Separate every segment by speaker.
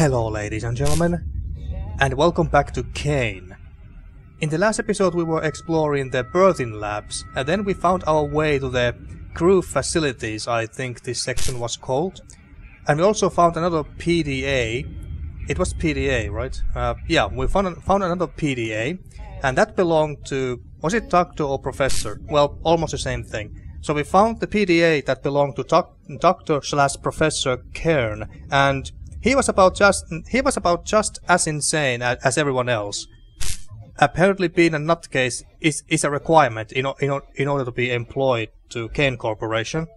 Speaker 1: Hello ladies and gentlemen, and welcome back to CAYNE. In the last episode we were exploring the birthing labs, and then we found our way to the crew facilities, I think this section was called. And we also found another PDA. It was PDA, right? Yeah, we found another PDA, and that belonged to... was it doctor or professor? Well, almost the same thing. So we found the PDA that belonged to Dr./Professor CAYNE, and he was about just as insane as everyone else. Apparently being a nutcase is a requirement in order to be employed to CAYNE Corporation.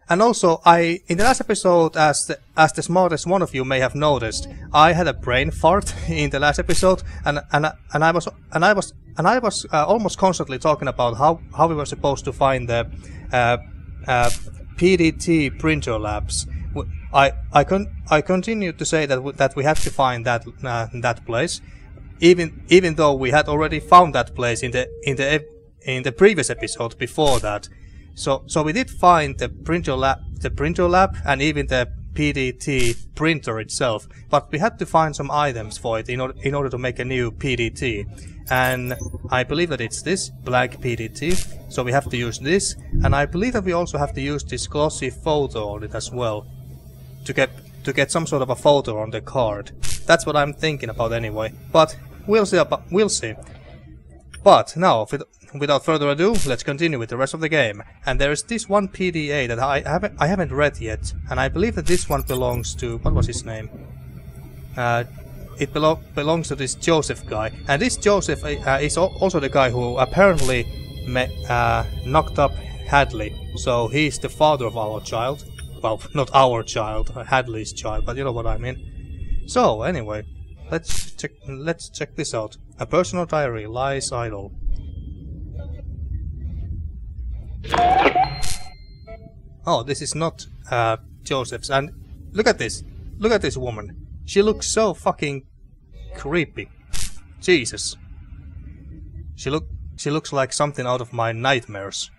Speaker 1: And also, in the last episode, as the smartest one of you may have noticed, I had a brain fart in the last episode, and I was almost constantly talking about how we were supposed to find the PDT printer labs. I continued to say that we had to find that place, even though we had already found that place in the previous episode before that. So we did find the printer lab, and even the PDT printer itself, but we had to find some items for it in order to make a new PDT. And I believe that it's this black PDT, so we have to use this, and I believe that we also have to use this glossy photo on it as well to get some sort of a photo on the card. That's what I'm thinking about anyway, but we'll see. But now, without further ado, let's continue with the rest of the game. And there is this one PDA that I haven't read yet, and I believe that this one belongs to... what was his name? It belongs to this Joseph guy, and this Joseph is also the guy who apparently knocked up Hadley. So he's the father of our child. Well, not our child, Hadley's child, but you know what I mean. So anyway, let's check this out. A personal diary lies idle. Oh, this is not Joseph's. And look at this. Look at this woman. She looks so fucking creepy. Jesus. She looks like something out of my nightmares.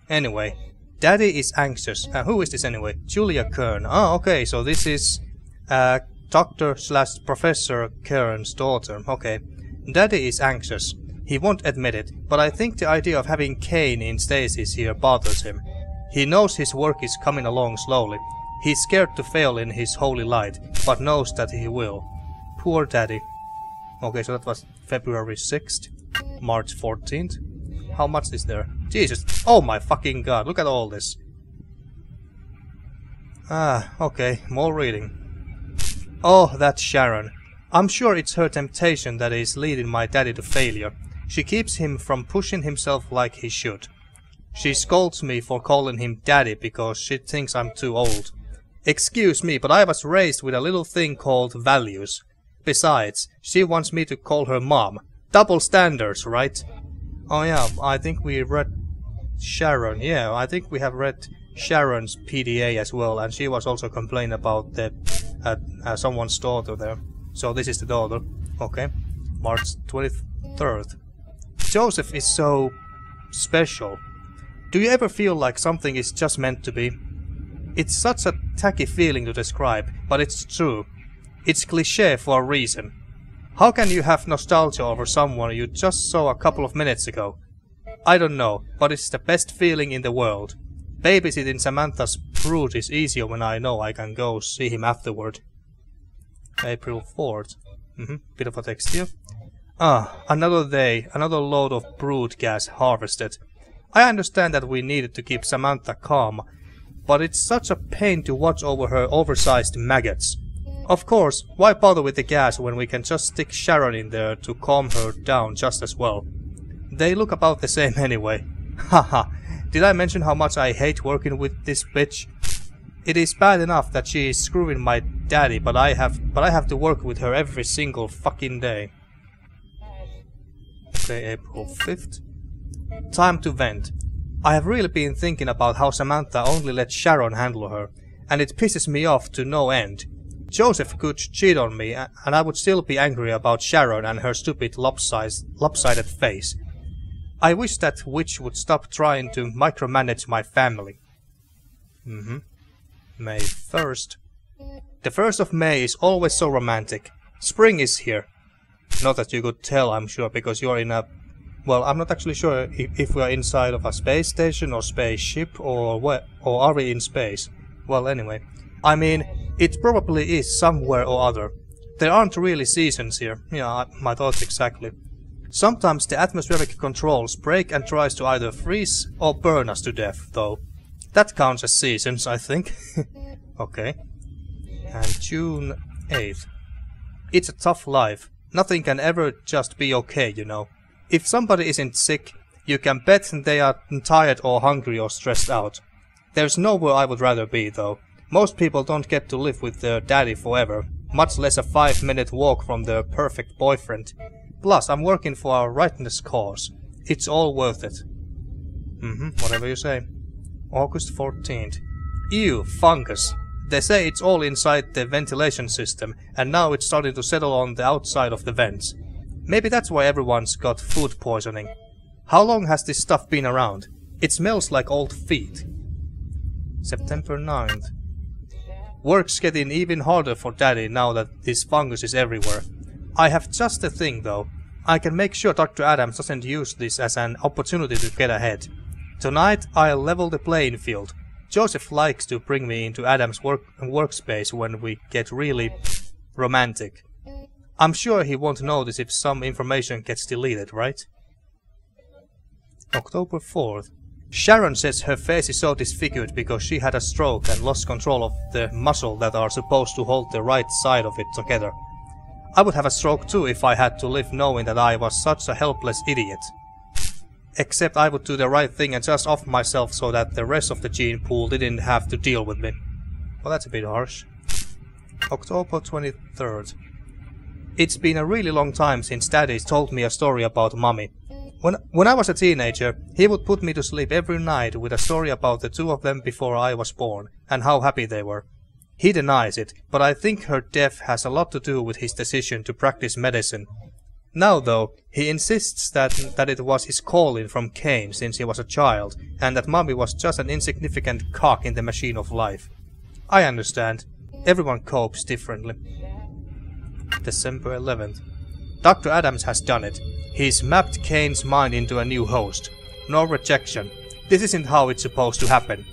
Speaker 1: Anyway, Daddy is anxious. Who is this anyway? Julia Kern. Oh, okay, so this is Dr./Professor Kern's daughter. Okay. Daddy is anxious. He won't admit it, but I think the idea of having CAYNE in stasis here bothers him. He knows his work is coming along slowly. He's scared to fail in his holy light, but knows that he will. Poor Daddy. Okay, so that was February 6th, March 14th. How much is there? Jesus, oh my fucking god, look at all this. Okay, more reading. Oh, that's Sharon. I'm sure it's her temptation that is leading my daddy to failure. She keeps him from pushing himself like he should. She scolds me for calling him daddy because she thinks I'm too old. Excuse me, but I was raised with a little thing called values. Besides, she wants me to call her mom. Double standards, right? Oh yeah, I think we read Sharon. Yeah, I think we have read Sharon's PDA as well, and she was also complaining about the someone's daughter there. So this is the daughter. Okay. March 23rd. Joseph is so special. Do you ever feel like something is just meant to be? It's such a tacky feeling to describe, but it's true. It's cliché for a reason. How can you have nostalgia over someone you just saw a couple of minutes ago? I don't know, but it's the best feeling in the world. Babysitting Samantha's brood is easier when I know I can go see him afterward. April 4th. Bit of a text here. Another day, another load of brood gas harvested. I understand that we needed to keep Samantha calm, but it's such a pain to watch over her oversized maggots. Of course, why bother with the gas when we can just stick Sharon in there to calm her down just as well? They look about the same anyway. Haha, did I mention how much I hate working with this bitch? It is bad enough that she is screwing my daddy, but I have to work with her every single fucking day. Okay, April 5th. Time to vent. I have really been thinking about how Samantha only let Sharon handle her, and it pisses me off to no end. Joseph could cheat on me, and I would still be angry about Sharon and her stupid lopsided face. I wish that witch would stop trying to micromanage my family. May 1st. The 1st of May is always so romantic. Spring is here. Not that you could tell, I'm sure, because you're in a... Well, I'm not actually sure if we are inside of a space station or spaceship or what, or are we in space? Well, anyway. I mean, it probably is somewhere or other. There aren't really seasons here. Yeah, my thoughts exactly. Sometimes the atmospheric controls break and tries to either freeze or burn us to death, though. That counts as seasons, I think. Okay. And June 8th. It's a tough life. Nothing can ever just be okay, you know. If somebody isn't sick, you can bet they are tired or hungry or stressed out. There's nowhere I would rather be, though. Most people don't get to live with their daddy forever, much less a 5-minute walk from their perfect boyfriend. Plus, I'm working for our rightness cause. It's all worth it. Whatever you say. August 14th. Ew, fungus. They say it's all inside the ventilation system, and now it's starting to settle on the outside of the vents. Maybe that's why everyone's got food poisoning. How long has this stuff been around? It smells like old feet. September 9th. Work's getting even harder for Daddy now that this fungus is everywhere. I have just a thing though. I can make sure Dr. Adams doesn't use this as an opportunity to get ahead. Tonight I'll level the playing field. Joseph likes to bring me into Adams' workspace when we get really romantic. I'm sure he won't notice if some information gets deleted, right? October 4th. Sharon says her face is so disfigured because she had a stroke and lost control of the muscle that are supposed to hold the right side of it together. I would have a stroke too if I had to live knowing that I was such a helpless idiot. Except I would do the right thing and just off myself so that the rest of the gene pool didn't have to deal with me. Well, that's a bit harsh. October 23rd. It's been a really long time since Daddy's told me a story about Mommy. When I was a teenager, he would put me to sleep every night with a story about the two of them before I was born, and how happy they were. He denies it, but I think her death has a lot to do with his decision to practice medicine. Now though, he insists that it was his calling from CAYNE since he was a child, and that Mommy was just an insignificant cog in the machine of life. I understand. Everyone copes differently. December 11th. Dr. Adams has done it. He's mapped CAYNE's mind into a new host. No rejection. This isn't how it's supposed to happen.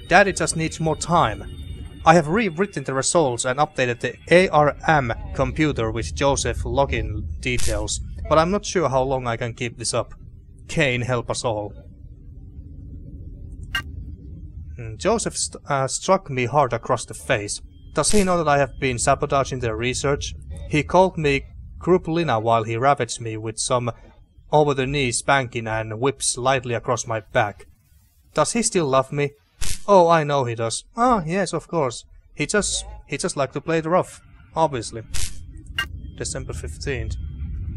Speaker 1: Daddy just needs more time. I have rewritten the results and updated the ARM computer with Joseph login details, but I'm not sure how long I can keep this up. CAYNE help us all. Joseph struck me hard across the face. Does he know that I have been sabotaging their research? He called me Kruplina while he ravaged me with some over-the-knee spanking and whips lightly across my back. Does he still love me? Oh, I know he does. Ah, yes, of course. He just likes to play it rough, obviously. December 15th.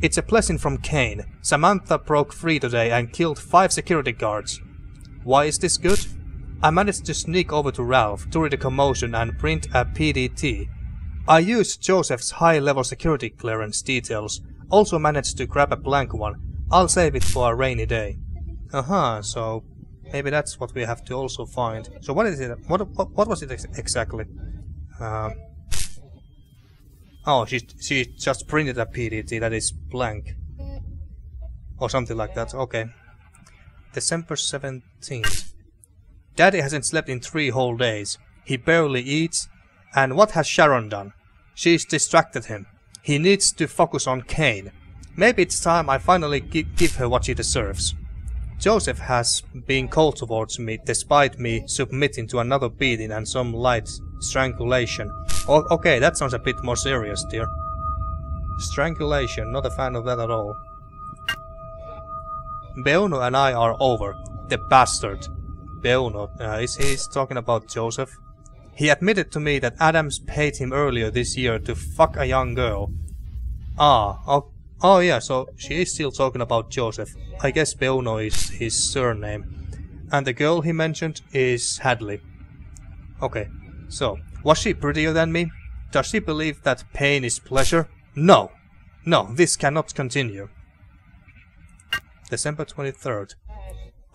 Speaker 1: It's a blessing from CAYNE. Samantha broke free today and killed 5 security guards. Why is this good? I managed to sneak over to Ralph during the commotion and print a PDT. I used Joseph's high-level security clearance details. Also managed to grab a blank one. I'll save it for a rainy day. So maybe that's what we have to also find. So what is it? What was it exactly? Oh, she just printed a PDT that is blank. Or something like that. Okay. December 17th. Daddy hasn't slept in 3 whole days. He barely eats. And what has Sharon done? She's distracted him. He needs to focus on CAYNE. Maybe it's time I finally give her what she deserves. Joseph has been cold towards me despite me submitting to another beating and some light strangulation. Oh, okay, that sounds a bit more serious, dear. Strangulation, not a fan of that at all. Beuno and I are over. The bastard. Beuno, is he talking about Joseph? He admitted to me that Adams paid him earlier this year to fuck a young girl. Oh yeah, so she is still talking about Joseph. I guess Beuno is his surname. And the girl he mentioned is Hadley. Okay, so, was she prettier than me? Does she believe that pain is pleasure? No! No, this cannot continue. December 23rd.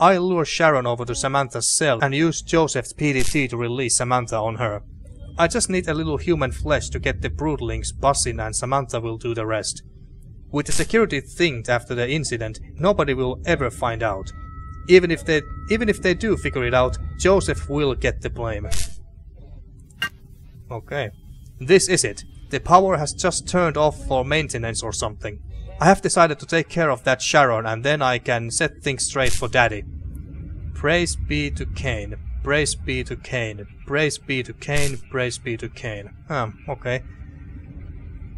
Speaker 1: I lure Sharon over to Samantha's cell and use Joseph's PDT to release Samantha on her. I just need a little human flesh to get the broodlings buzzing and Samantha will do the rest. With the security thinged after the incident, nobody will ever find out. Even if they do figure it out, Joseph will get the blame. Okay. This is it. The power has just turned off for maintenance or something. I have decided to take care of that Sharon and then I can set things straight for Daddy. Praise be to CAYNE. Praise be to CAYNE. Praise be to CAYNE. Praise be to CAYNE. Okay.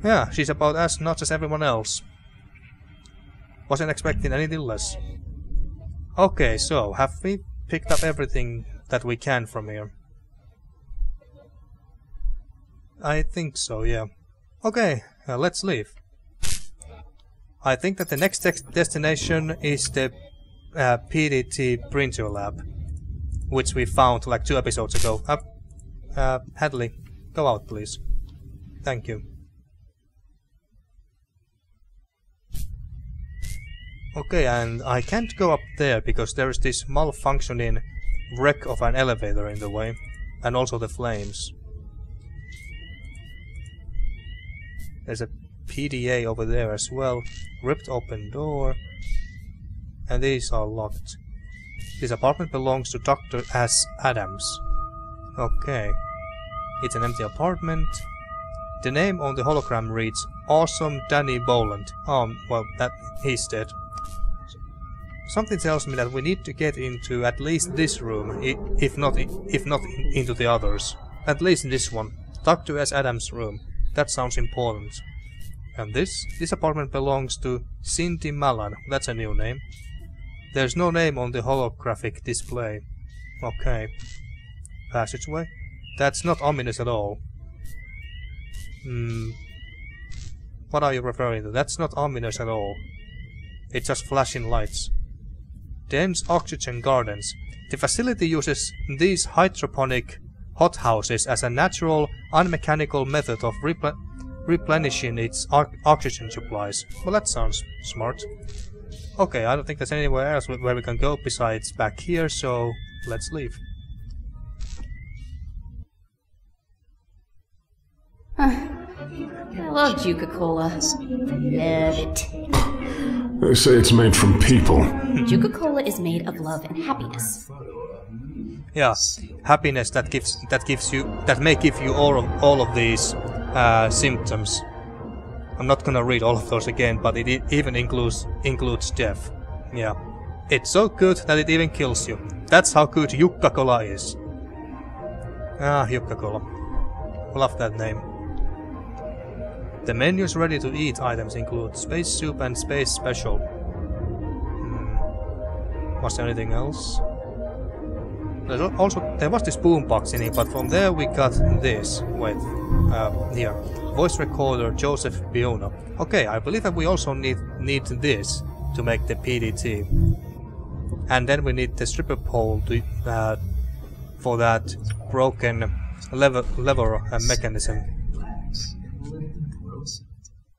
Speaker 1: Yeah, she's about as nuts as everyone else. Wasn't expecting anything less. Okay, so have we picked up everything that we can from here? I think so, yeah. Okay, let's leave. I think that the next destination is the PDT printer lab, which we found like 2 episodes ago. Hadley, go out please. Thank you. Okay, and I can't go up there because there is this malfunctioning wreck of an elevator in the way, and also the flames. There's a PDA over there as well, ripped open door, and these are locked. This apartment belongs to Dr. S. Adams. Okay, it's an empty apartment. The name on the hologram reads Awesome Danny Boland. Well, he's dead. Something tells me that we need to get into at least this room, if not into the others. At least this one, Dr. S. Adams' room. That sounds important. And this apartment belongs to Cindy Malan. That's a new name. There's no name on the holographic display. Okay. Passageway? That's not ominous at all. What are you referring to? That's not ominous at all. It's just flashing lights. Dense oxygen gardens. The facility uses these hydroponic hothouses as a natural, unmechanical method of replenishing its oxygen supplies. Well, that sounds smart. Okay, I don't think there's anywhere else where we can go besides back here, so let's leave.
Speaker 2: I love Juca-Cola. Love it.
Speaker 3: They say it's made from people.
Speaker 2: Juca-Cola is made of love and happiness.
Speaker 1: Yeah, happiness that may give you all of these symptoms. I'm not gonna read all of those again, but it even includes death. Yeah, it's so good that it even kills you. That's how good Juca-Cola is. Juca-Cola. Love that name. The menu's ready-to-eat items include space soup and space special. Was there anything else? There was this boombox in it, but from there we got this. Wait, here. Voice recorder Joseph Biona. Okay, I believe that we also need this to make the PDT. And then we need the stripper pole to, for that broken lever mechanism.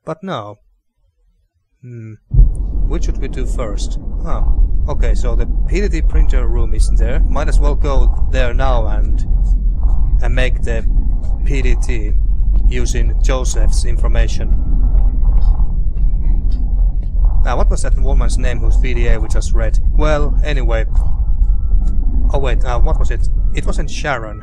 Speaker 1: But now, which should we do first? Okay, so the PDT printer room is there. Might as well go there now and make the PDT using Joseph's information. Now, what was that woman's name whose PDA we just read? Well, anyway. Oh wait, what was it? It wasn't Sharon.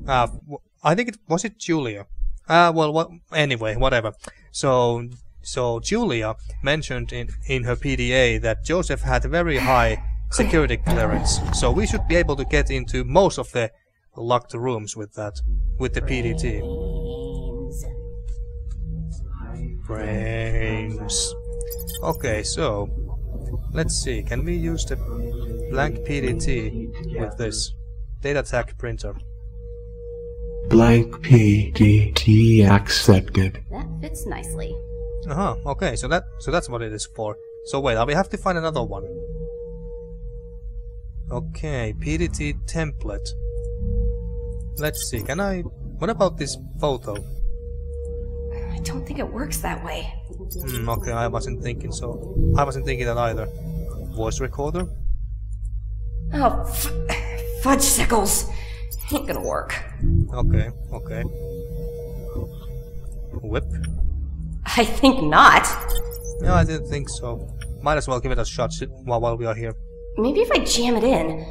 Speaker 1: I think was it Julia? Anyway, whatever. So Julia mentioned in her PDA that Joseph had a very high security clearance. So we should be able to get into most of the locked rooms with the PDT. Brains. Okay, so let's see. Can we use the blank PDT with this data tag printer?
Speaker 3: Blank PDT accepted.
Speaker 2: That fits nicely.
Speaker 1: Okay, so that's what it is for. So wait, we have to find another one. Okay, PDT template. Let's see, what about this photo?
Speaker 2: I don't think it works that way.
Speaker 1: Okay, I wasn't thinking that either. Voice recorder?
Speaker 2: Oh, fudge sickles! Ain't gonna work.
Speaker 1: Okay, okay. Whip?
Speaker 2: I think not.
Speaker 1: No, I didn't think so. Might as well give it a shot while we are here.
Speaker 2: Maybe if I jam it in.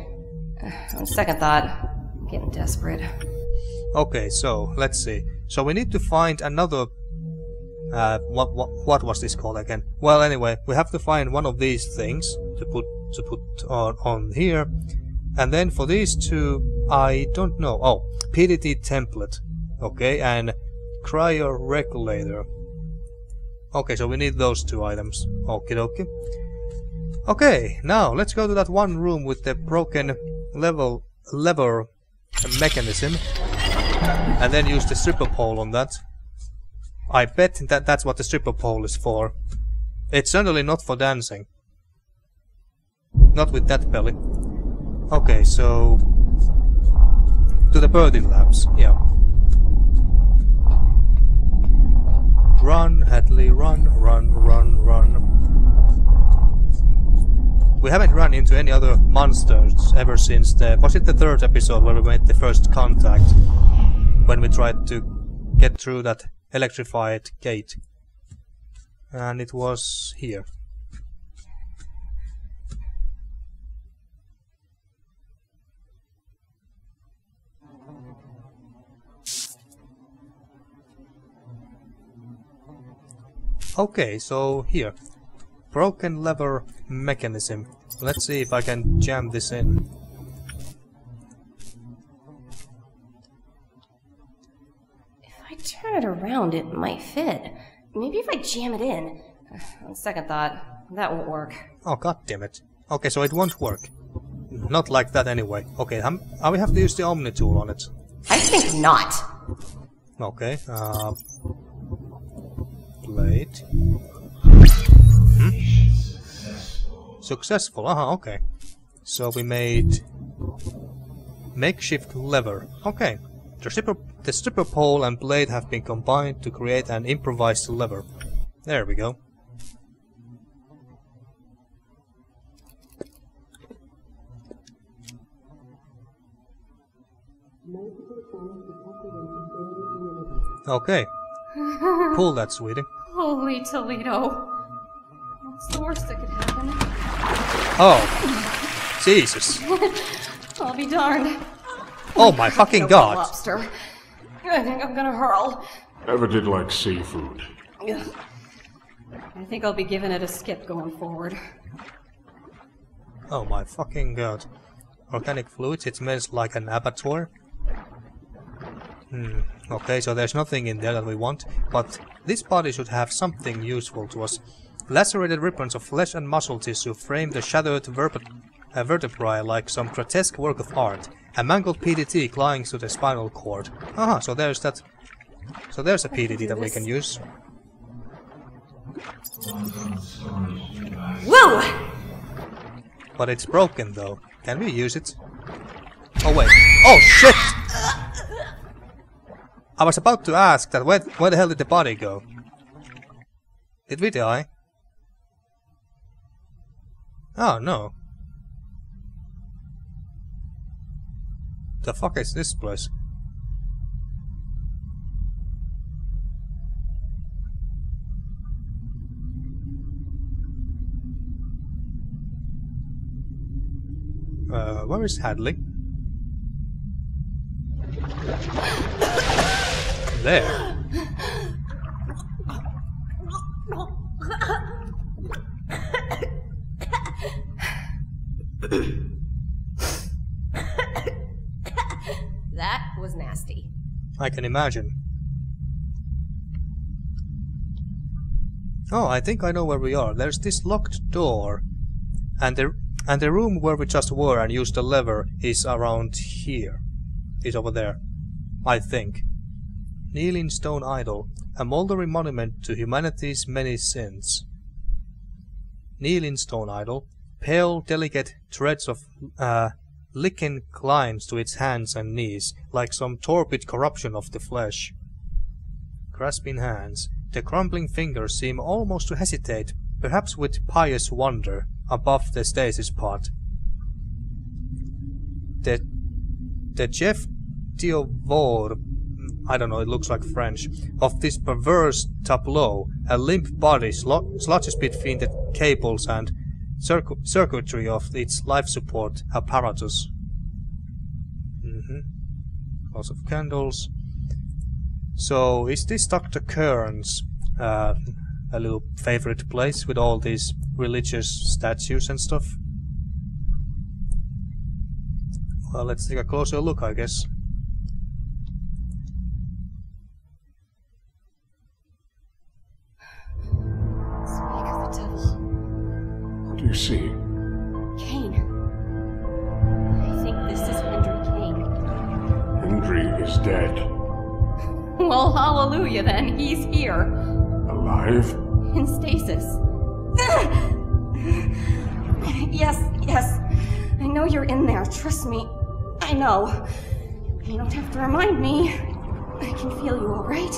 Speaker 2: On second thought, I'm getting desperate.
Speaker 1: Okay, so let's see. So we need to find another. What was this called again? Well, anyway, we have to find one of these things to put on here, and then for these two, I don't know. Oh, PDT template. Okay, and cryo regulator. Okay, so we need those two items. Okie dokie. Okay, now let's go to that one room with the broken lever mechanism, and then use the stripper pole on that. I bet that that's what the stripper pole is for. It's certainly not for dancing. Not with that belly. Okay, so to the birding labs, yeah. Run, Hadley, run, run, run, run. We haven't run into any other monsters ever since was it the third episode where we made the first contact? When we tried to get through that electrified gate. And it was here. Okay, so here. Broken lever mechanism. Let's see if I can jam this in.
Speaker 2: If I turn it around, it might fit. Maybe if I jam it in. On second thought, that won't work.
Speaker 1: Oh, god damn it. Okay, so it won't work. Not like that anyway. Okay, we have to use the Omni tool on it.
Speaker 2: I think not.
Speaker 1: Okay, blade. Successful, okay. So we made makeshift lever. Okay. The stripper pole and blade have been combined to create an improvised lever. There we go. Okay. Pull that, sweetie.
Speaker 2: Holy Toledo. What's the worst that could happen?
Speaker 1: Oh. Jesus.
Speaker 2: I'll be darned.
Speaker 1: Oh my fucking god.
Speaker 2: Lobster. I think I'm gonna hurl.
Speaker 3: Never did like seafood.
Speaker 2: I think I'll be giving it a skip going forward.
Speaker 1: Oh my fucking god. Organic fluids, it smells like an abattoir. Okay, so there's nothing in there that we want, but this body should have something useful to us. Lacerated ribbons of flesh and muscle tissue frame the shattered vertebrae like some grotesque work of art. A mangled PDT clings to the spinal cord. Aha, so there's that. So there's a PDT that we can use.
Speaker 2: Whoa!
Speaker 1: But it's broken though. Can we use it? Oh wait. Oh shit! I was about to ask that where the hell did the body go? Did we die? Oh no. The fuck is this place? Where is Hadley? There.
Speaker 2: That was nasty.
Speaker 1: I can imagine. Oh, I think I know where we are. There's this locked door. And the room where we just were and used the lever is around here. Is over there. I think. Kneeling stone idol. A moldery monument to humanity's many sins. Kneeling stone idol. Pale, delicate threads of lichen climbs to its hands and knees, like some torpid corruption of the flesh. Grasping hands. The crumbling fingers seem almost to hesitate, perhaps with pious wonder, above the stasis pod. The Diovore, I don't know, it looks like French, of this perverse tableau, a limp body sludges between the cables and circuitry of its life support apparatus. Lots of candles. So, is this Dr. Kern's a little favorite place with all these religious statues and stuff? Well, let's take a closer look, I guess.
Speaker 2: Speak of the devil.
Speaker 3: What do you see?
Speaker 2: Kane. I think this is Hendry Kane.
Speaker 3: Hendry is dead.
Speaker 2: Well, hallelujah then, he's here.
Speaker 3: Alive?
Speaker 2: In stasis. Yes. I know you're in there, trust me. I know. You don't have to remind me. I can feel you, alright?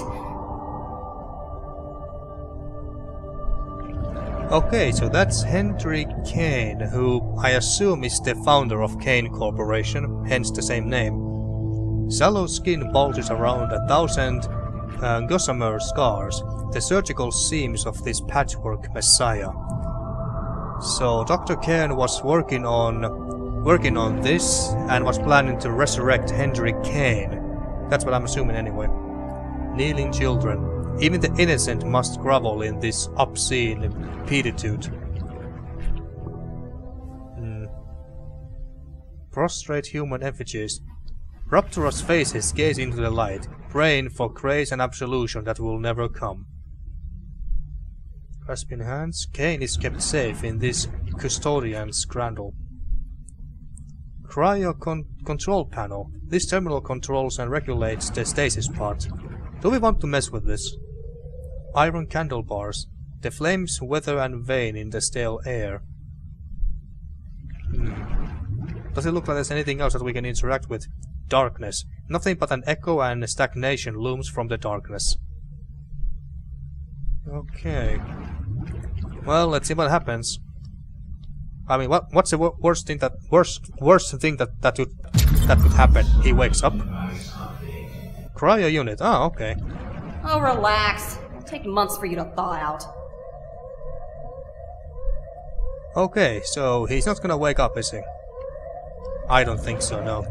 Speaker 1: Okay, so that's Hendry Kane, who I assume is the founder of CAYNE Corporation, hence the same name. Sallow skin bulges around 1,000 gossamer scars, the surgical seams of this patchwork messiah. So Dr. Cairn was working on this and was planning to resurrect Hendry Kane. That's what I'm assuming anyway. Kneeling children. Even the innocent must grovel in this obscene beatitude. Prostrate human effigies. Rapturous faces gaze into the light, praying for grace and absolution that will never come. Clasping hands, Kane is kept safe in this custodian's cradle. Cryo control panel. This terminal controls and regulates the stasis pod. Do we want to mess with this? Iron candle bars. The flames weather and wane in the stale air. Does it look like there's anything else that we can interact with? Darkness. Nothing but an echo and stagnation looms from the darkness. Okay. Well, let's see what happens. I mean, what's the worst thing that could happen? He wakes up. Cryo unit. Oh, okay.
Speaker 2: Oh, relax. It'll take months for you to thaw out.
Speaker 1: Okay, so he's not gonna wake up, is he? I don't think so, no.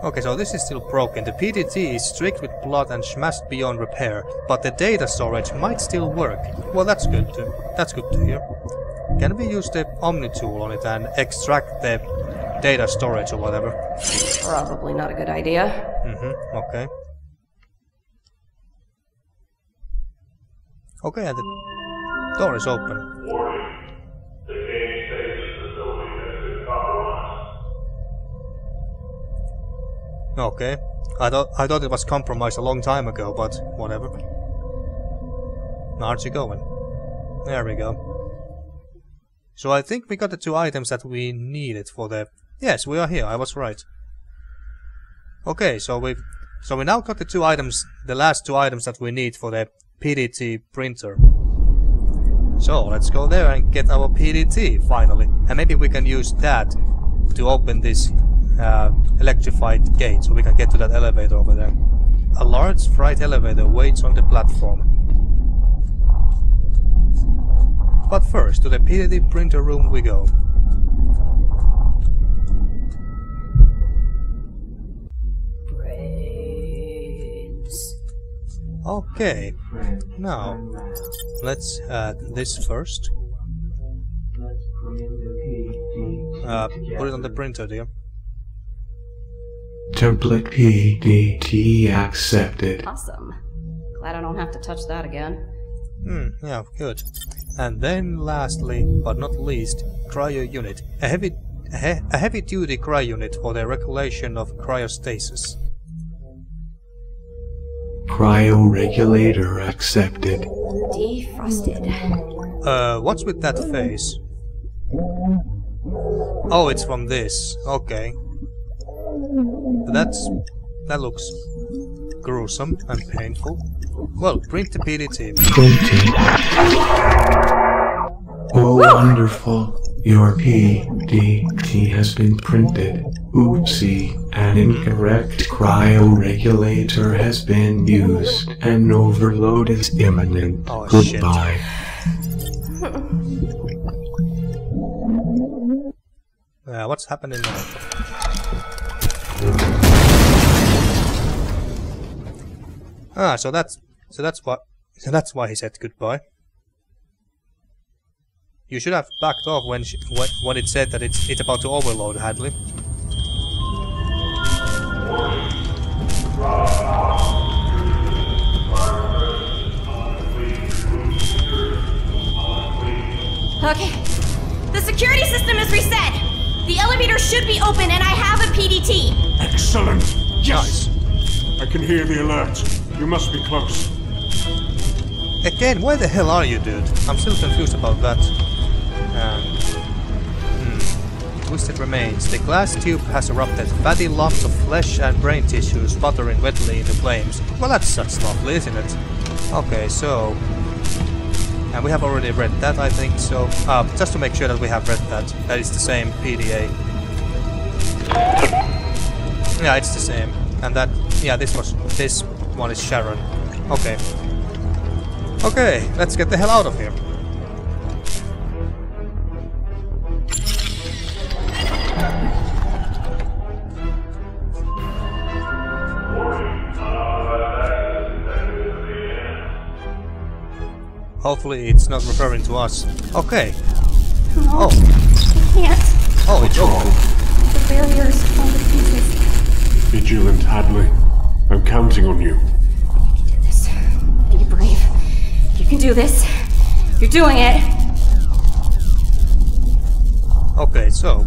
Speaker 1: Okay, so this is still broken. The PDT is streaked with blood and smashed beyond repair, but the data storage might still work. Well, that's good to hear. Can we use the Omni tool on it and extract the data storage or whatever?
Speaker 2: Probably not a good idea.
Speaker 1: Okay. Okay, and the door is open.
Speaker 4: Warning. The CAYNE stasis facility has been compromised.
Speaker 1: Okay. I thought it was compromised a long time ago, but whatever. Aren't you going? There we go. So I think we got the 2 items that we needed for the... Yes, we are here, I was right. Okay, so we now got the 2 items, the last 2 items that we need for the PDT printer. So let's go there and get our PDT finally. And maybe we can use that to open this electrified gate so we can get to that elevator over there. A large freight elevator waits on the platform. But first, to the PDT printer room we go.
Speaker 2: Brains.
Speaker 1: Okay, now let's add this first. Put it on the printer, dear.
Speaker 5: Template PDT accepted.
Speaker 2: Awesome. Glad I don't have to touch that again.
Speaker 1: Yeah, good. And then lastly, but not least, cryo unit. A heavy-duty cryo unit for the regulation of cryostasis.
Speaker 5: Cryo regulator accepted.
Speaker 2: Defrosted.
Speaker 1: What's with that face? Oh, it's from this. Okay. That looks gruesome and painful. Well, print the PDT.
Speaker 5: Printed. Oh, wonderful. Your PDT has been printed. Oopsie, an incorrect cryoregulator has been used. An overload is imminent.
Speaker 1: Oh,
Speaker 5: Goodbye.
Speaker 1: What's happening now? Ah, so that's why he said goodbye. You should have backed off when it said that it's about to overload, Hadley.
Speaker 2: Okay. The security system is reset. The elevator should be open and I have a PDT.
Speaker 3: Excellent! Yes!
Speaker 1: Nice.
Speaker 3: I can hear the alert. You must be close.
Speaker 1: Again, where the hell are you, dude? I'm still confused about that. Twisted remains. The glass tube has erupted. Fatty lumps of flesh and brain tissue sputtering wetly in the flames. Well, that's lovely, isn't it? Okay, so... And we have already read that, I think, so... just to make sure that we have read that. That is the same PDA. Yeah, it's the same. And that... Yeah, this one is Sharon. Okay. Okay, let's get the hell out of here. Hopefully it's not referring to us. Okay.
Speaker 2: No,
Speaker 1: Oh.
Speaker 2: I can't.
Speaker 1: Oh, it's open.
Speaker 2: The barrier's falling to pieces.
Speaker 3: Vigilant, Hadley. I'm counting on you.
Speaker 2: Do this. Be brave. You can do this. You're doing it.
Speaker 1: Okay, so...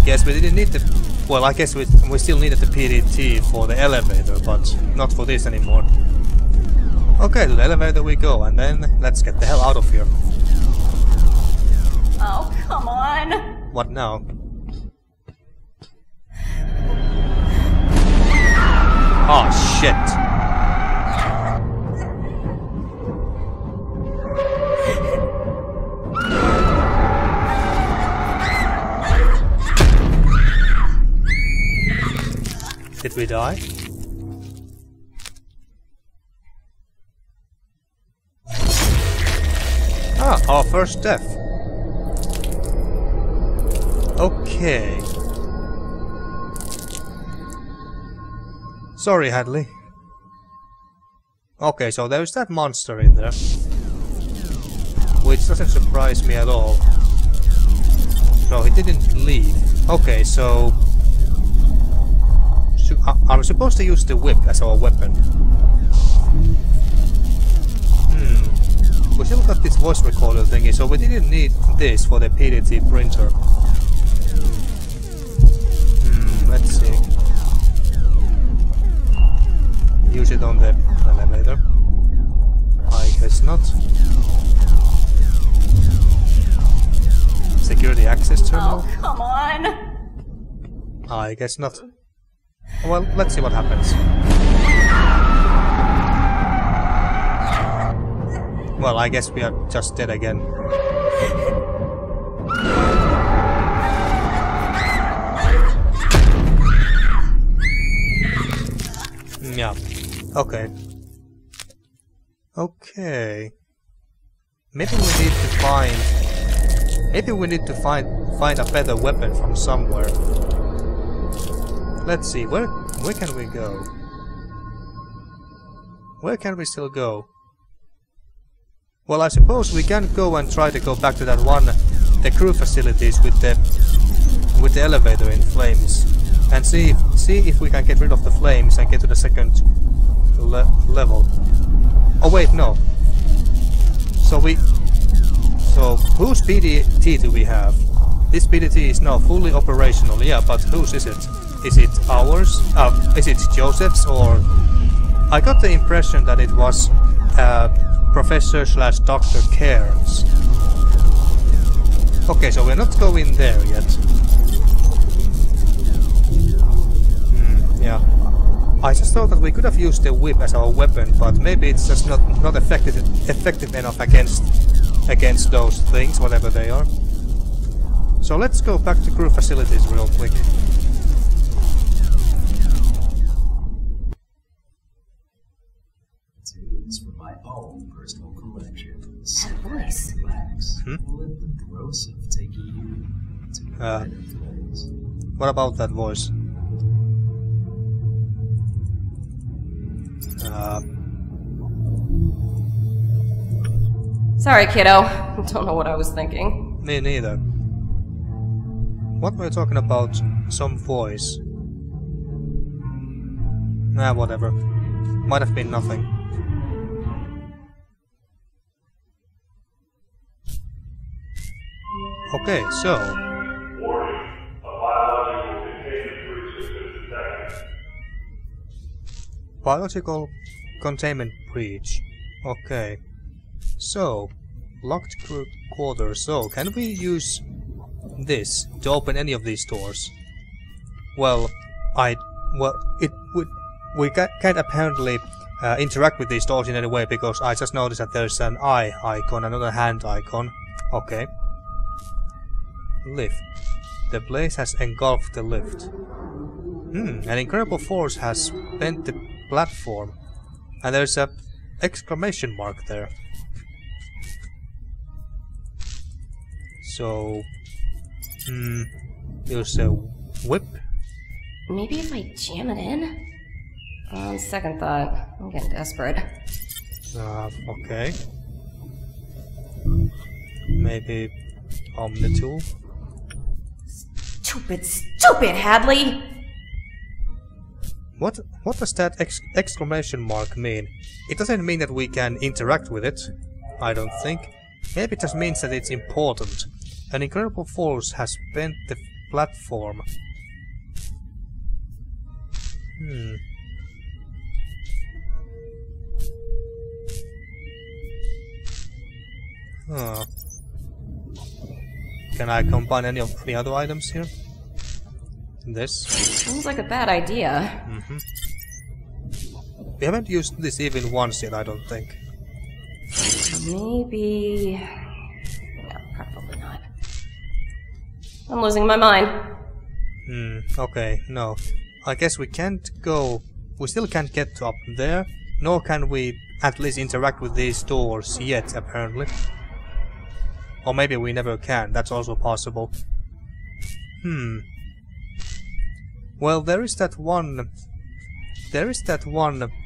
Speaker 1: Guess we didn't need the... Well, I guess we still needed the PDT for the elevator, but not for this anymore. Okay, to the elevator we go, and then let's get the hell out of here.
Speaker 2: Oh, come on.
Speaker 1: What now? Oh, shit. Did we die? Ah, our first death. Okay. Sorry, Hadley. Okay, so there's that monster in there. Which doesn't surprise me at all. So he didn't leave. Okay, so... Are we supposed to use the whip as our weapon? We still got this voice recorder thingy, so we didn't need this for the PDT printer. Let's see. Use it on the elevator. I guess not. Security access terminal?
Speaker 2: Oh, come on.
Speaker 1: I guess not. Well, let's see what happens. Well, I guess we are just dead again. Yeah. Okay. Okay. Maybe we need to find... Maybe we need to find a better weapon from somewhere. Let's see, where can we go? Where can we still go? Well, I suppose we can go and try to go back to that one, the crew facilities with the elevator in flames, and see if we can get rid of the flames and get to the second level. Oh wait, no. So whose PDT do we have? This PDT is now fully operational, yeah, but whose is it? Is it ours? Is it Joseph's, or... I got the impression that it was Professor/Dr. Cairns. Okay, so we're not going there yet. Yeah. I just thought that we could have used the whip as our weapon, but maybe it's just not effective enough against those things, whatever they are. So let's go back to crew facilities real quick.
Speaker 6: Tunes from my own personal collection.
Speaker 2: That voice.
Speaker 6: Relax. Let the Broseph take you to a better place.
Speaker 1: What about that voice?
Speaker 2: Sorry, kiddo. Don't know what I was thinking.
Speaker 1: Me neither. What were you talking about? Some voice? Nah, whatever. Might have been nothing. Okay, so...
Speaker 4: Warning. A biological containment breach has been detected.
Speaker 1: Biological containment breach. Okay. So, locked quarters. So, can we use this to open any of these doors? Well, we can't apparently interact with these doors in any way because I just noticed that there's an eye icon, another hand icon. Okay. Lift. The blaze has engulfed the lift. An incredible force has bent the platform. And there's a exclamation mark there. So... use a whip?
Speaker 2: Maybe if I jam it in? On second thought, I'm getting desperate.
Speaker 1: Okay. Maybe Omnitool?
Speaker 2: Stupid, Hadley!
Speaker 1: What does that exclamation mark mean? It doesn't mean that we can interact with it, I don't think. Maybe it just means that it's important. An incredible force has bent the platform. Huh. Can I combine any other items here? This?
Speaker 2: Sounds like a bad idea.
Speaker 1: We haven't used this even once yet, I don't think.
Speaker 2: Maybe... No, probably not. I'm losing my mind.
Speaker 1: Okay, no. I guess we can't go... We still can't get up there, nor can we at least interact with these doors yet, apparently. Or maybe we never can, that's also possible. Well, there is that one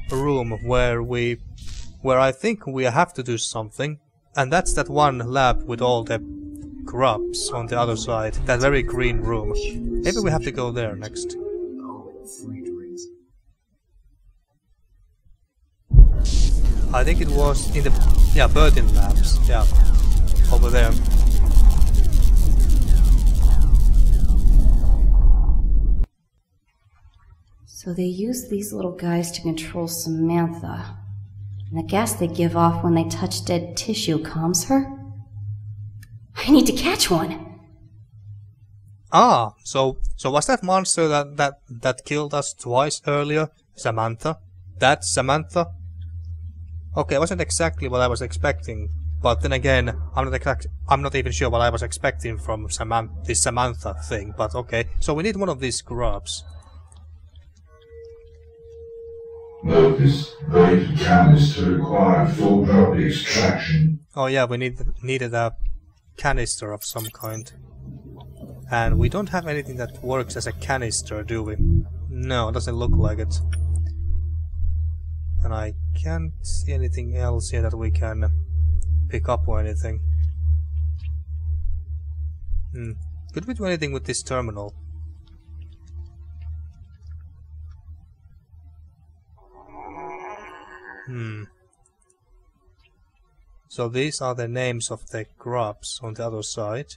Speaker 1: room where I think we have to do something, and that's that one lab with all the grubs on the other side, that very green room. Maybe we have to go there next. I think it was in the Burton labs, yeah, over there.
Speaker 2: So they use these little guys to control Samantha. And the gas they give off when they touch dead tissue calms her? I need to catch one!
Speaker 1: Ah, so was that monster that killed us twice earlier, Samantha? That's Samantha? Okay, it wasn't exactly what I was expecting, but then again, I'm not even sure what I was expecting from this Samantha thing, but okay. So we need one of these grubs.
Speaker 7: Notice weighted canister required full drop extraction.
Speaker 1: Oh yeah, we needed a canister of some kind. And we don't have anything that works as a canister, do we? No, it doesn't look like it. And I can't see anything else here that we can pick up or anything. Could we do anything with this terminal? So these are the names of the grubs on the other side.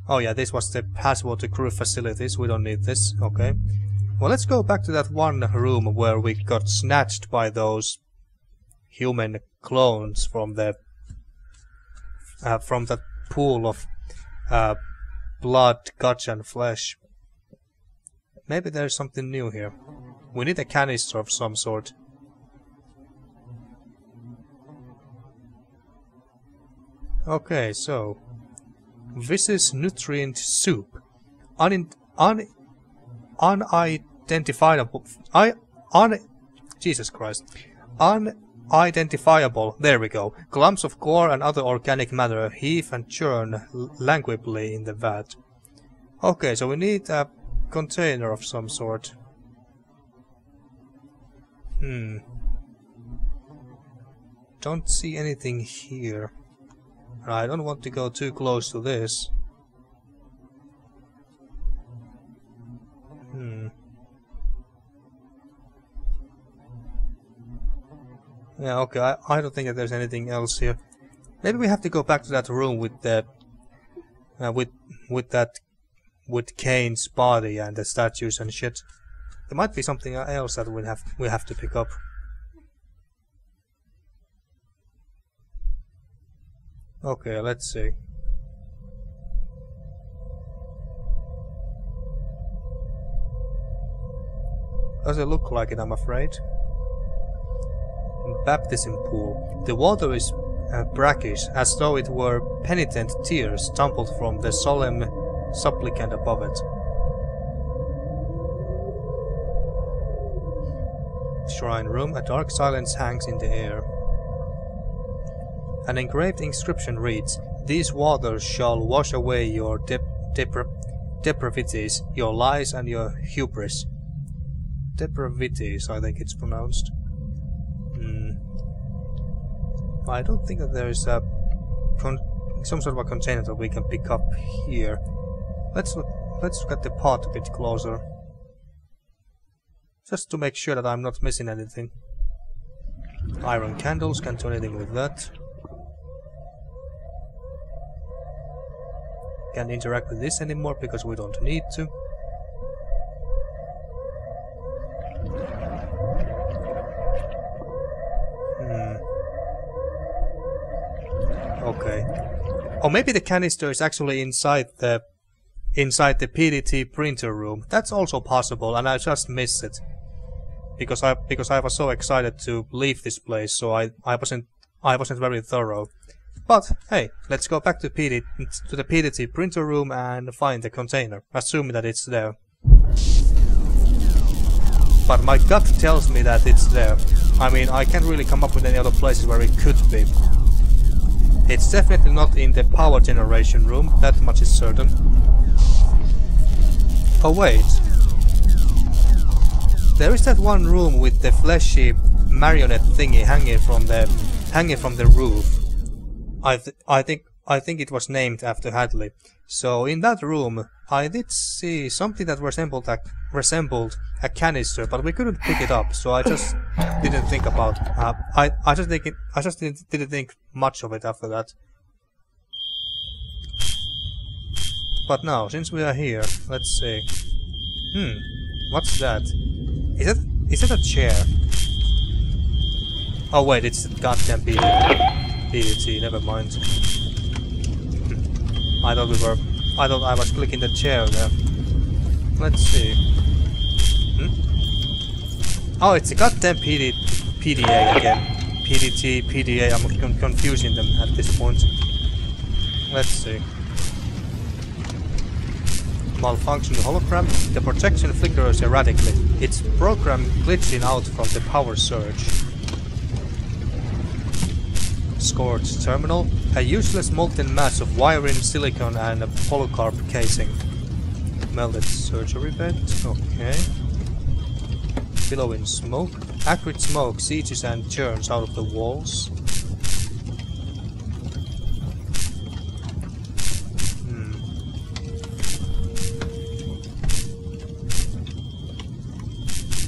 Speaker 1: Oh yeah, this was the password to crew facilities. We don't need this. Okay. Well, let's go back to that one room where we got snatched by those human clones from the from that pool of blood, guts and flesh. Maybe there's something new here. We need a canister of some sort. Okay, so this is nutrient soup. Unidentifiable. Jesus Christ. Unidentifiable. There we go. Clumps of gore and other organic matter heave and churn languidly in the vat. Okay, so we need a container of some sort. Don't see anything here. I don't want to go too close to this. Yeah, okay, I don't think that there's anything else here. Maybe we have to go back to that room with the with CAYNE's body and the statues and shit. There might be something else that we have to pick up. Okay, let's see. Doesn't look like it, I'm afraid. Baptism pool. The water is brackish, as though it were penitent tears tumbled from the solemn supplicant above it. Shrine room. A dark silence hangs in the air. An engraved inscription reads, "These waters shall wash away your depravities, your lies and your hubris." Depravities, I think it's pronounced. I don't think that there is a some sort of a container that we can pick up here. Let's look at the pot a bit closer, just to make sure that I'm not missing anything. Iron candles, can't do anything with that. Can't interact with this anymore because we don't need to. Okay. Or maybe the canister is actually inside the PDT printer room. That's also possible, and I just missed it because I was so excited to leave this place, so I wasn't very thorough. But hey, let's go back to the PDT printer room and find the container, assuming that it's there. But my gut tells me that it's there. I mean, I can't really come up with any other places where it could be. It's definitely not in the power generation room, that much is certain. Oh wait. There is that one room with the fleshy marionette thingy hanging from the roof. I think it was named after Hadley. So in that room I did see something that resembled a canister, but we couldn't pick it up, so I just didn't think about. I just didn't think much of it after that. But now, since we are here, let's see. What's that? Is that a chair? Oh wait, it's the goddamn PDT. Never mind. I thought I was clicking the chair there. Let's see. Oh, it's a goddamn PDA again. PDT, PDA, I'm confusing them at this point. Let's see. Malfunction hologram. The projection flickers erratically. Its program glitching out from the power surge. Scorched terminal. A useless molten mass of wiring, silicon and a polycarb casing. Melted surgery bed. Okay. Billowing smoke. Acrid smoke seeches and churns out of the walls.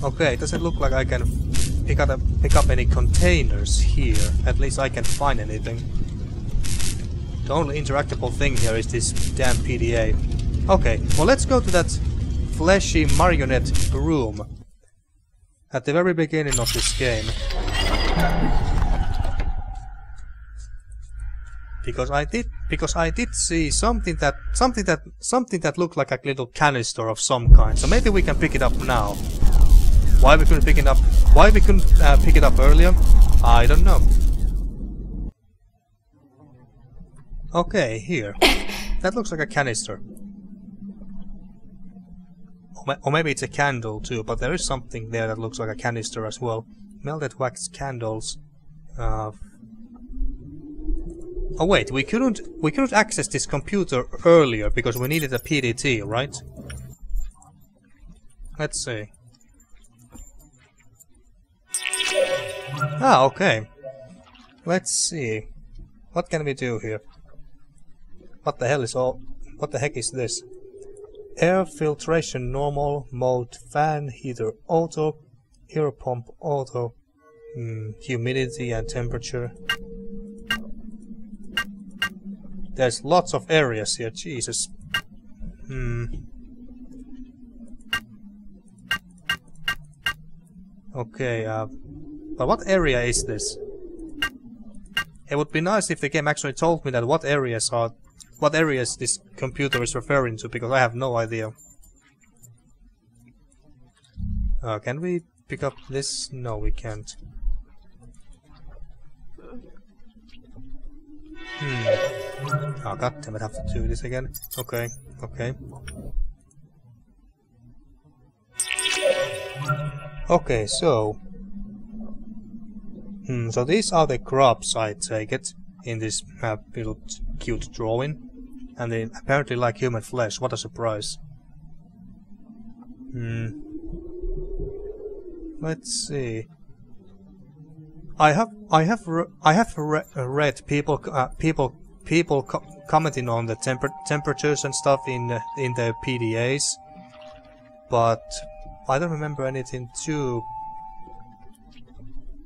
Speaker 1: Okay, it doesn't look like I can pick up any containers here. At least I can't find anything. The only interactable thing here is this damn PDA. Okay, well let's go to that fleshy marionette room at the very beginning of this game. Because I did see something that looked like a little canister of some kind. So maybe we can pick it up now. Why we couldn't pick it up? Why we couldn't pick it up earlier? I don't know. Okay, here. That looks like a canister. Or maybe it's a candle too, but there is something there that looks like a canister as well. melted wax candles. Oh wait, we couldn't access this computer earlier because we needed a PDT, right? Let's see. Ah, okay. Let's see. What can we do here? What the hell is all? What the heck is this? Air filtration normal mode, fan heater auto, air pump auto, humidity and temperature. There's lots of areas here, Jesus. Okay, but what area is this? It would be nice if the game actually told me that what areas this computer is referring to, because I have no idea. Can we pick up this? No, we can't. Oh goddammit, I have to do this again. Okay, okay. Okay, so... so these are the grubs, I take it, in this little cute drawing. And they apparently like human flesh, what a surprise. Let's see. I have read people commenting on the temperatures and stuff in the PDAs, but I don't remember anything too.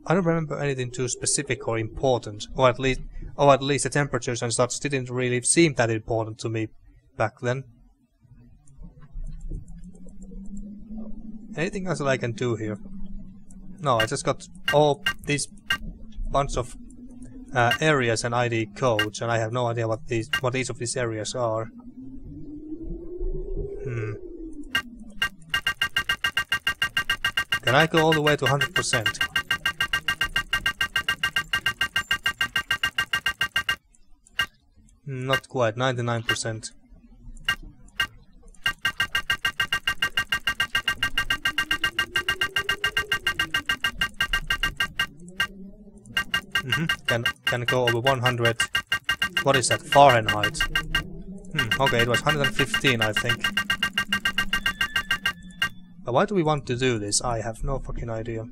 Speaker 1: I don't remember anything too specific or important, or at least the temperatures and such didn't really seem that important to me back then. Anything else that I can do here? No, I just got all these bunch of areas and ID codes, and I have no idea what each of these areas are. Can I go all the way to 100%? Not quite, 99%. Can go over 100. What is that? Fahrenheit. Okay, it was 115, I think. But why do we want to do this? I have no fucking idea.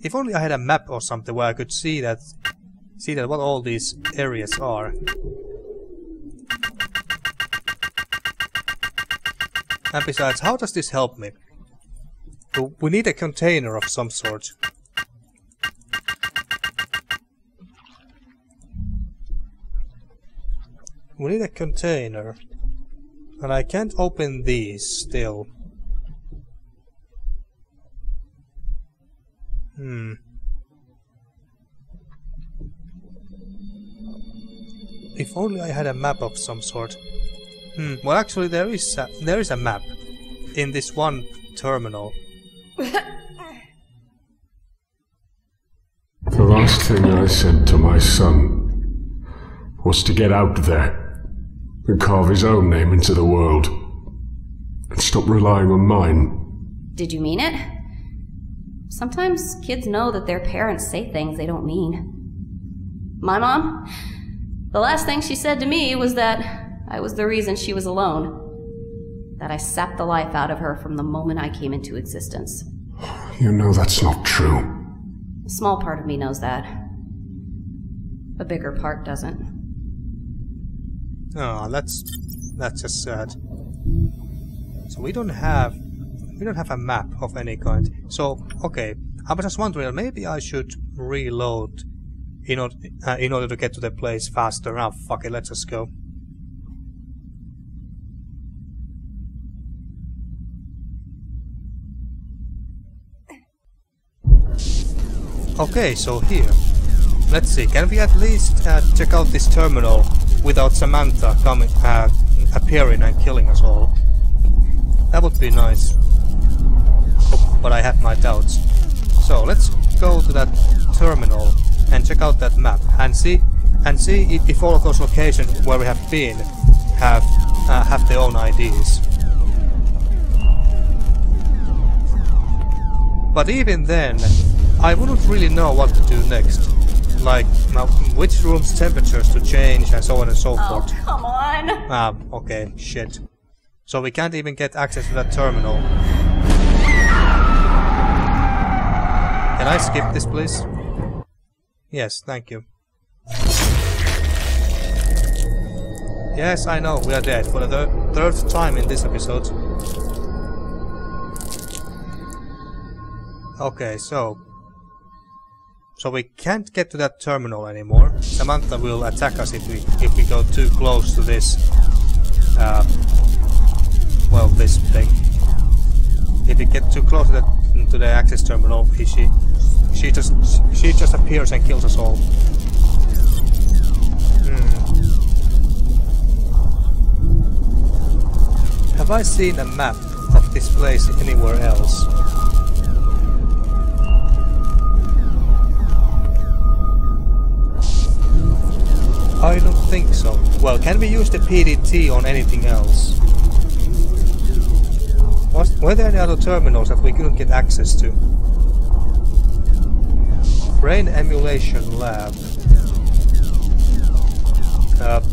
Speaker 1: If only I had a map or something where I could see that what all these areas are. And besides, how does this help me? We need a container of some sort. We need a container. And I can't open these still. If only I had a map of some sort. Well, actually, there is a map in this one terminal.
Speaker 3: The last thing I said to my son was to get out there and carve his own name into the world and stop relying on mine.
Speaker 2: Did you mean it? Sometimes kids know that their parents say things they don't mean. My mom, the last thing she said to me was that I was the reason she was alone. That I sapped the life out of her from the moment I came into existence.
Speaker 3: You know that's not true.
Speaker 2: A small part of me knows that. A bigger part doesn't.
Speaker 1: Oh, that's just sad. So we don't have a map of any kind. So okay, I was just wondering, maybe I should reload in order to get to the place faster. Ah, fuck it, let's just go. Okay, so here. Let's see, can we at least check out this terminal without Samantha appearing and killing us all? That would be nice. Oh, but I have my doubts. So let's go to that terminal and check out that map and see if all of those locations where we have been have their own IDs. But even then, I wouldn't really know what to do next. Like, which room's temperatures to change and so on and so forth.
Speaker 2: Oh, come on!
Speaker 1: Ah, okay, shit. So we can't even get access to that terminal. Can I skip this, please? Yes, thank you. Yes, I know, we are dead for the third time in this episode. Okay, so we can't get to that terminal anymore. Samantha will attack us if we go too close to this. Well, this thing. If we get too close to the access terminal, she just appears and kills us all. Have I seen a map of this place anywhere else? I don't think so. Well, can we use the PDT on anything else? Were there any other terminals that we couldn't get access to? Brain Emulation Lab.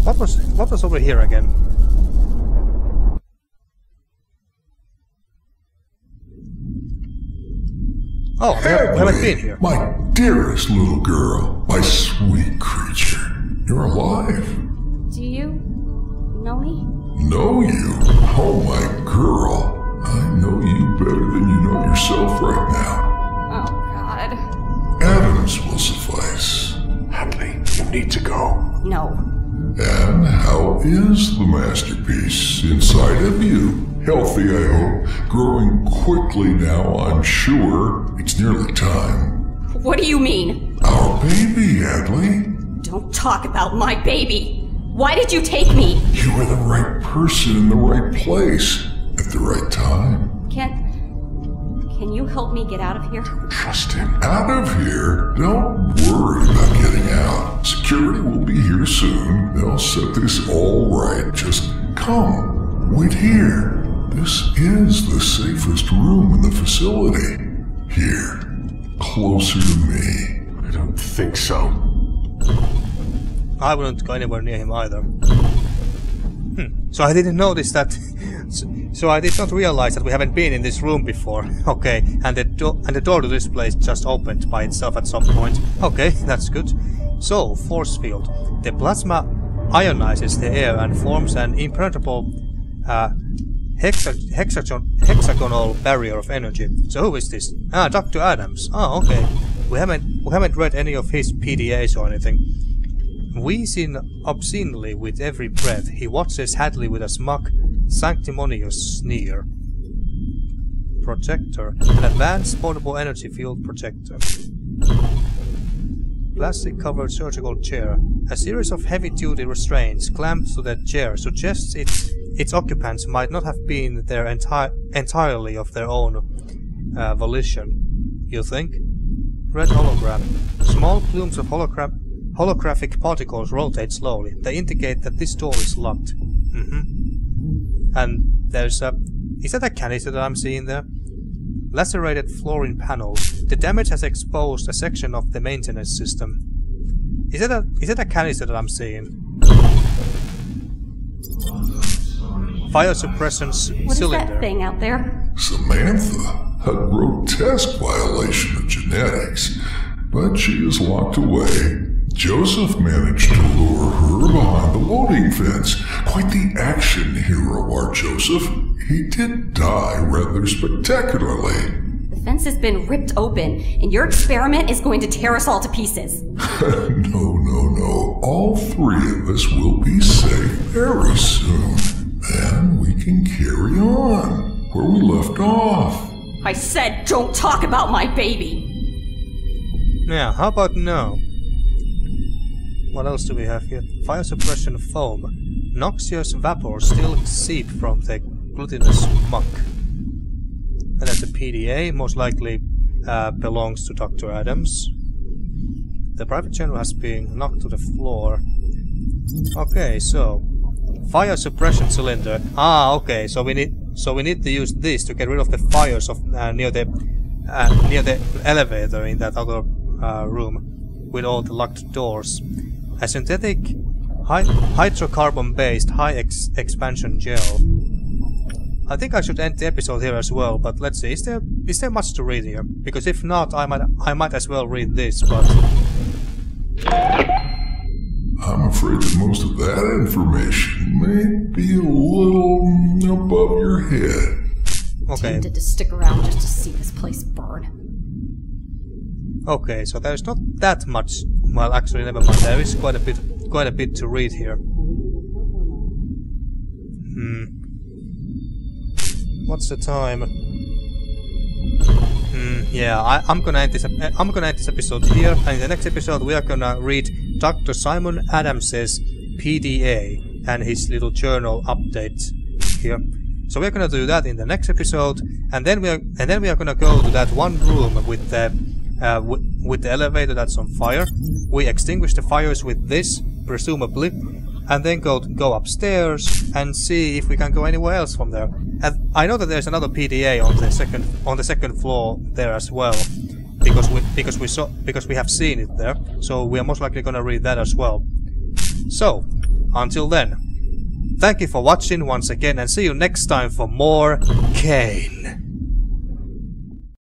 Speaker 1: What was over here again? Oh, we haven't been here.
Speaker 7: My dearest little girl, my sweet creature. You're alive.
Speaker 2: Do you know me?
Speaker 7: Know you? Oh, my girl. I know you better than you know yourself right now.
Speaker 2: Oh, God.
Speaker 7: Atoms will suffice.
Speaker 3: Hadley, you need to go.
Speaker 2: No.
Speaker 7: And how is the masterpiece inside of you? Healthy, I hope. Growing quickly now, I'm sure. It's nearly time.
Speaker 2: What do you mean?
Speaker 7: Our baby, Hadley.
Speaker 2: Don't talk about my baby. Why did you take me?
Speaker 7: You were the right person in the right place at the right time.
Speaker 2: Can you help me get out of here?
Speaker 3: Trust him.
Speaker 7: Out of here? Don't worry about getting out. Security will be here soon. They'll set this all right. Just come. Wait here. This is the safest room in the facility. Here. Closer to me.
Speaker 3: I don't think so.
Speaker 1: I wouldn't go anywhere near him either. So I didn't notice that. So I did not realize that we haven't been in this room before. Okay, and the door to this place just opened by itself at some point. Okay, that's good. So, force field. The plasma ionizes the air and forms an impenetrable hexagonal barrier of energy. So who is this? Ah, Dr. Adams. Oh, okay. We haven't read any of his PDAs or anything. Wheezing obscenely with every breath, he watches Hadley with a smug, sanctimonious sneer. Projector. An advanced portable energy field projector. Plastic-covered surgical chair. A series of heavy-duty restraints clamped to the chair suggests its occupants might not have been there entirely of their own volition. You think? Red hologram. Small plumes of holographic particles rotate slowly. They indicate that this door is locked. And there's a... Is that a canister that I'm seeing there? Lacerated flooring panels. The damage has exposed a section of the maintenance system. Is that a canister that I'm seeing? Fire suppression cylinder.
Speaker 2: What is that thing out there?
Speaker 7: Samantha. A grotesque violation of genetics. But she is locked away. Joseph managed to lure her behind the loading fence. Quite the action hero, our Joseph. He did die rather spectacularly.
Speaker 2: The fence has been ripped open, and your experiment is going to tear us all to pieces.
Speaker 7: No. All three of us will be safe very soon. Then we can carry on where we left off.
Speaker 2: I said don't talk about my baby!
Speaker 1: Yeah, how about no? What else do we have here? Fire suppression foam. Noxious vapors still seep from the glutinous muck. And that's a PDA, most likely belongs to Dr. Adams. The private general has been knocked to the floor. Okay, so fire suppression cylinder. Ah, okay, so we need to use this to get rid of the fires of near the near the elevator in that other room with all the locked doors. A synthetic hydrocarbon-based high-expansion gel. I think I should end the episode here as well, but let's see. Is there much to read here? Because if not, I might as well read this, but...
Speaker 7: I'm afraid that most of that information may be a little above your head.
Speaker 1: Okay.
Speaker 2: Tempted to stick around just to see this place burn.
Speaker 1: Okay, so there's not that much. Well, actually, never mind. There is quite a bit to read here. What's the time? Yeah, I'm gonna end this episode here, and in the next episode we are gonna read Dr. Simon Adams's PDA and his little journal update here. So we're gonna do that in the next episode, and then we are gonna go to that one room with the elevator that's on fire. We extinguish the fires with this, presumably, and then go upstairs and see if we can go anywhere else from there. And I know that there's another PDA on the second floor there as well, because we have seen it there. So we are most likely gonna read that as well. So until then, thank you for watching once again, and see you next time for more CAYNE.